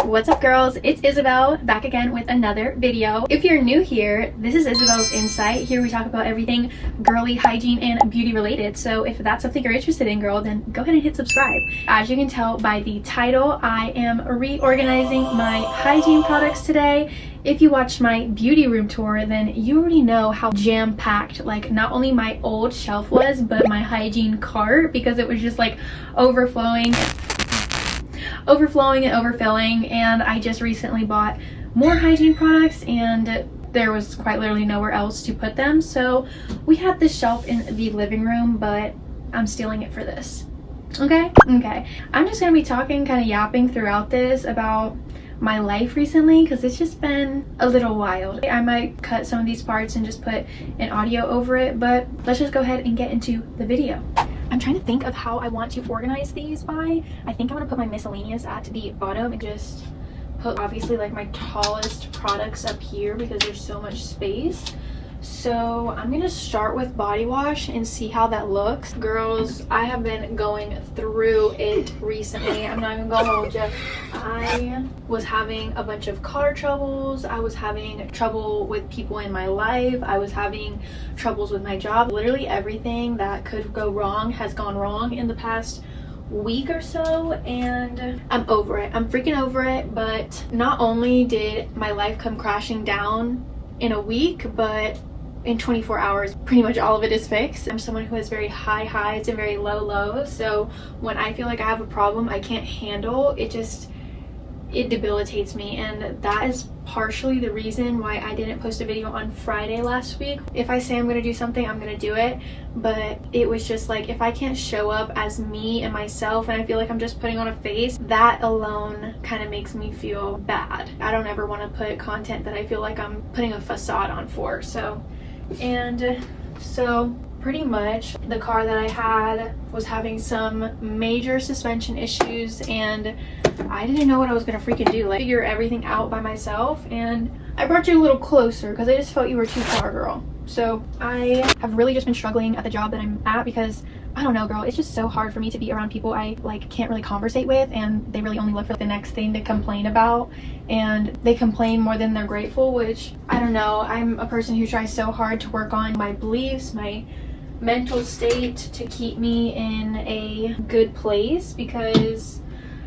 What's up, girls? It's Isabel back again with another video. If you're new here, this is Isabel's Insight. Here we talk about everything girly, hygiene, and beauty related. So if that's something you're interested in, girl, then go ahead and hit subscribe. As you can tell by the title, I am reorganizing my hygiene products today. If you watched my beauty room tour, then you already know how jam-packed like not only my old shelf was, but my hygiene cart, because it was just like overflowing and overfilling. And I just recently bought more hygiene products and there was quite literally nowhere else to put them, so we had this shelf in the living room, but I'm stealing it for this. Okay, I'm just gonna be talking, kind of yapping throughout this about my life recently, because it's just been a little wild. I might cut some of these parts and just put an audio over it, but let's just go ahead and get into the video. I'm trying to think of how I want to organize these by. I think I want to put my miscellaneous at the bottom and just put obviously like my tallest products up here because there's so much space. So I'm gonna start with body wash and see how that looks. Girls, I have been going through it recently. I'm not even gonna hold you. I was having a bunch of car troubles. I was having trouble with people in my life. I was having troubles with my job. Literally everything that could go wrong has gone wrong in the past week or so, and I'm over it. I'm freaking over it. But not only did my life come crashing down in a week, but in 24 hours pretty much all of it is fixed. I'm someone who has very high highs and very low lows, so when I feel like I have a problem I can't handle, it debilitates me, and that is partially the reason why I didn't post a video on Friday last week. If I say I'm gonna do something, I'm gonna do it, but it was just like, if I can't show up as me and myself and I feel like I'm just putting on a face, that alone kind of makes me feel bad. I don't ever want to put content that I feel like I'm putting a facade on for. So pretty much the car that I had was having some major suspension issues, and I didn't know what I was gonna freaking do, like figure everything out by myself. And I brought you a little closer because I just felt you were too far, girl. So I have really just been struggling at the job that I'm at because I don't know, girl, it's just so hard for me to be around people I like can't really conversate with, and they really only look for the next thing to complain about, and they complain more than they're grateful, which I don't know. I'm a person who tries so hard to work on my beliefs, my mental state, to keep me in a good place, because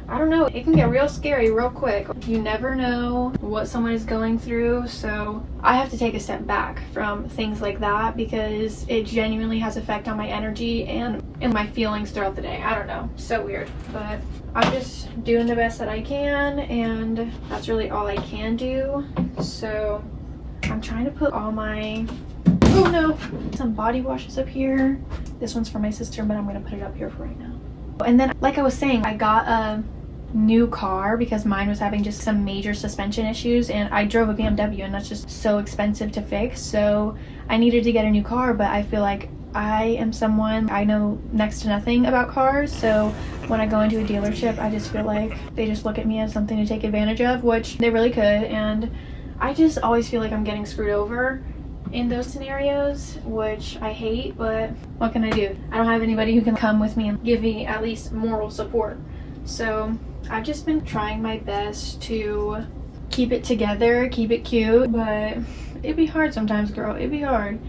I don't know, it can get real scary real quick. You never know what someone is going through, so I have to take a step back from things like that because it genuinely has effect on my energy and my feelings throughout the day. I don't know, so weird, but I'm just doing the best that I can, and that's really all I can do. So I'm trying to put all my some body washes up here. This one's for my sister, but I'm gonna put it up here for right now. And then, like I was saying, I got a new car because mine was having just some major suspension issues, and I drove a BMW and that's just so expensive to fix, so I needed to get a new car. But I feel like I am someone, I know next to nothing about cars, so when I go into a dealership I just feel like they just look at me as something to take advantage of, which they really could, and I just always feel like I'm getting screwed over in those scenarios, which I hate. But what can I do? I don't have anybody who can come with me and give me at least moral support. So I've just been trying my best to keep it together, keep it cute, but it'd be hard sometimes, girl. It'd be hard.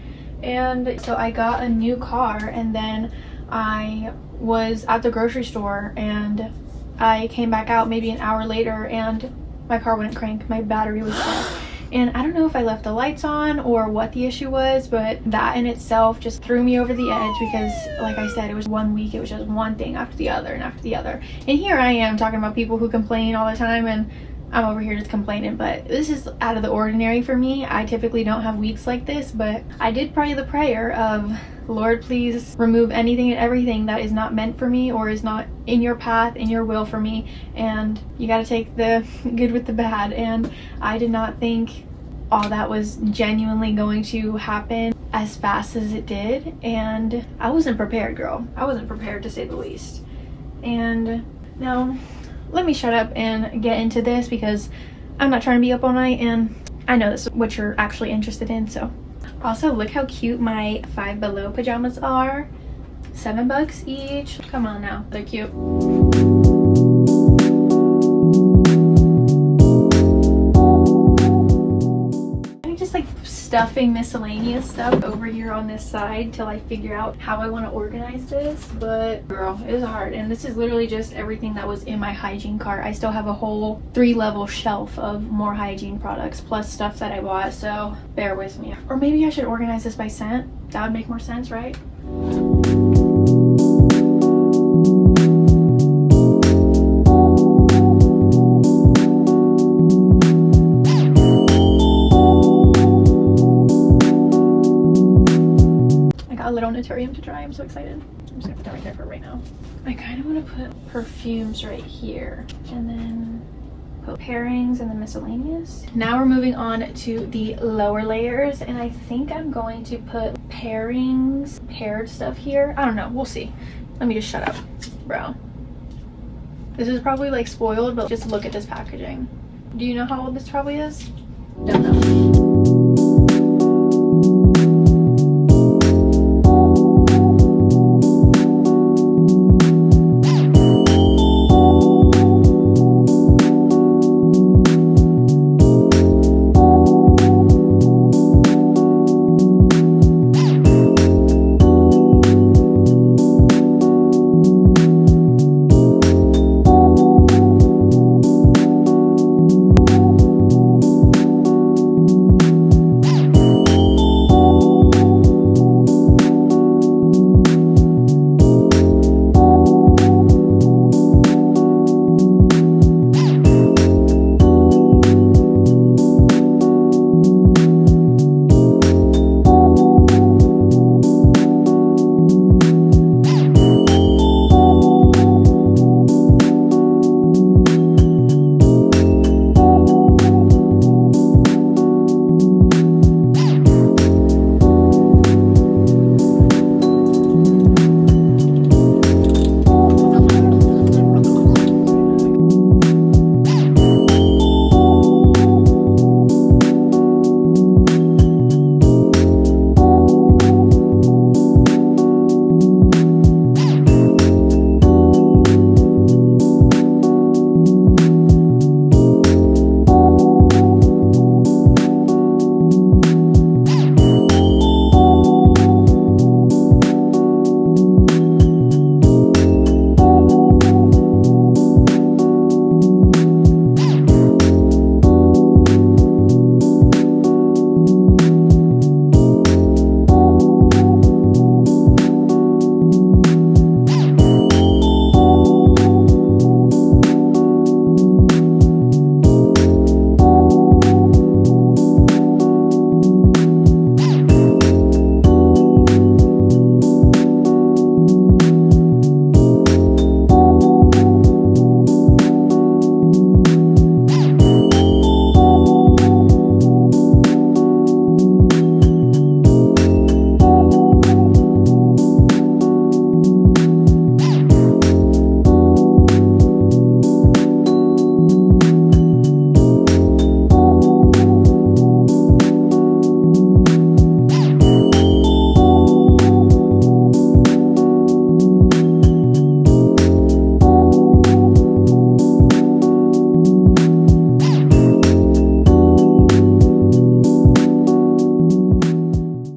And so I got a new car, and then I was at the grocery store and I came back out maybe an hour later and my car wouldn't crank. My battery was dead. And I don't know if I left the lights on or what the issue was, but that in itself just threw me over the edge because, like I said, it was 1 week. It was just one thing after the other and after the other. And here I am talking about people who complain all the time, and I'm over here just complaining. But this is out of the ordinary for me. I typically don't have weeks like this, but I did pray the prayer of, Lord, please remove anything and everything that is not meant for me or is not in your path, in your will for me, and you got to take the good with the bad. And I did not think all that was genuinely going to happen as fast as it did, and I wasn't prepared, girl. I wasn't prepared, to say the least. And now let me shut up and get into this because I'm not trying to be up all night, and I know this is what you're actually interested in. So also, look how cute my Five Below pajamas are. $7 each. Come on now, they're cute. stuffing miscellaneous stuff over here on this side till I figure out how I want to organize this. But girl, it's hard. And this is literally just everything that was in my hygiene cart. I still have a whole 3-level shelf of more hygiene products plus stuff that I bought, so bear with me. Or maybe I should organize this by scent. That would make more sense, right? To dry. I'm so excited. I'm just gonna put that right there for right now. I kind of want to put perfumes right here and then put pairings and then miscellaneous. Now we're moving on to the lower layers, and I think I'm going to put pairings, paired stuff here. I don't know, we'll see. Let me just shut up, bro. This is probably like spoiled, but just look at this packaging. Do you know how old this probably is? Don't know.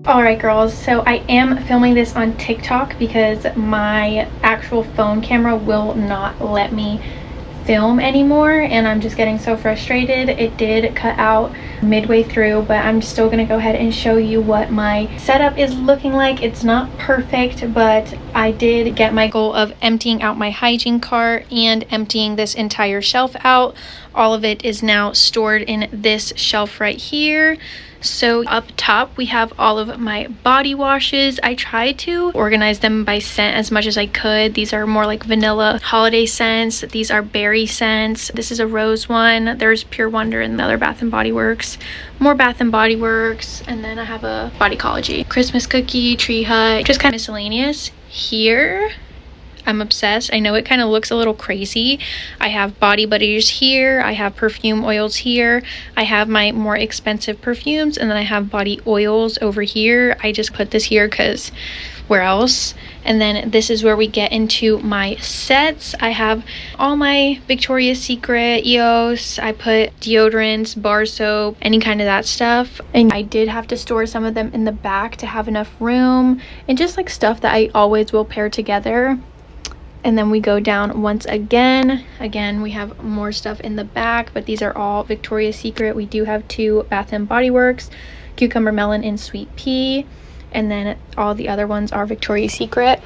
Alright girls, so I am filming this on TikTok because my actual phone camera will not let me film anymore, and I'm just getting so frustrated. It did cut out midway through, but I'm still gonna go ahead and show you what my setup is looking like. It's not perfect, but I did get my goal of emptying out my hygiene cart and emptying this entire shelf out. All of it is now stored in this shelf right here. So up top we have all of my body washes. I tried to organize them by scent as much as I could. These are more like vanilla holiday scents. These are berry scents. This is a rose one. There's Pure Wonder and the other Bath and Body Works. More Bath and Body Works. And then I have a Bodycology. Christmas cookie, tree hut, just kind of miscellaneous. Here I'm obsessed. I know it kind of looks a little crazy. I have body butters here. I have perfume oils here. I have my more expensive perfumes, and then I have body oils over here. I just put this here because where else. And then this is where we get into my sets. I have all my Victoria's Secret, EOS. I put deodorants, bar soap, any kind of that stuff. And I did have to store some of them in the back to have enough room, and just like stuff that I always will pair together. And then we go down once again. Again, we have more stuff in the back, but these are all Victoria's Secret. We do have 2 Bath and Body Works, Cucumber Melon and Sweet Pea. And then all the other ones are Victoria's Secret.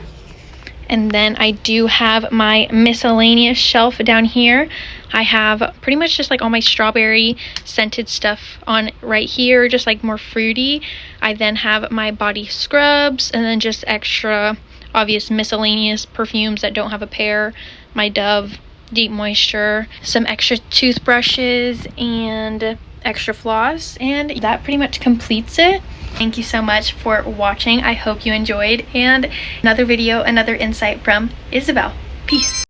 And then I do have my miscellaneous shelf down here. I have pretty much just like all my strawberry scented stuff on right here, just like more fruity. I then have my body scrubs, and then just extra obvious miscellaneous perfumes that don't have a pair, my Dove Deep Moisture, some extra toothbrushes, and extra floss, and that pretty much completes it. Thank you so much for watching. I hope you enjoyed, and another video, another insight from Isabel. Peace.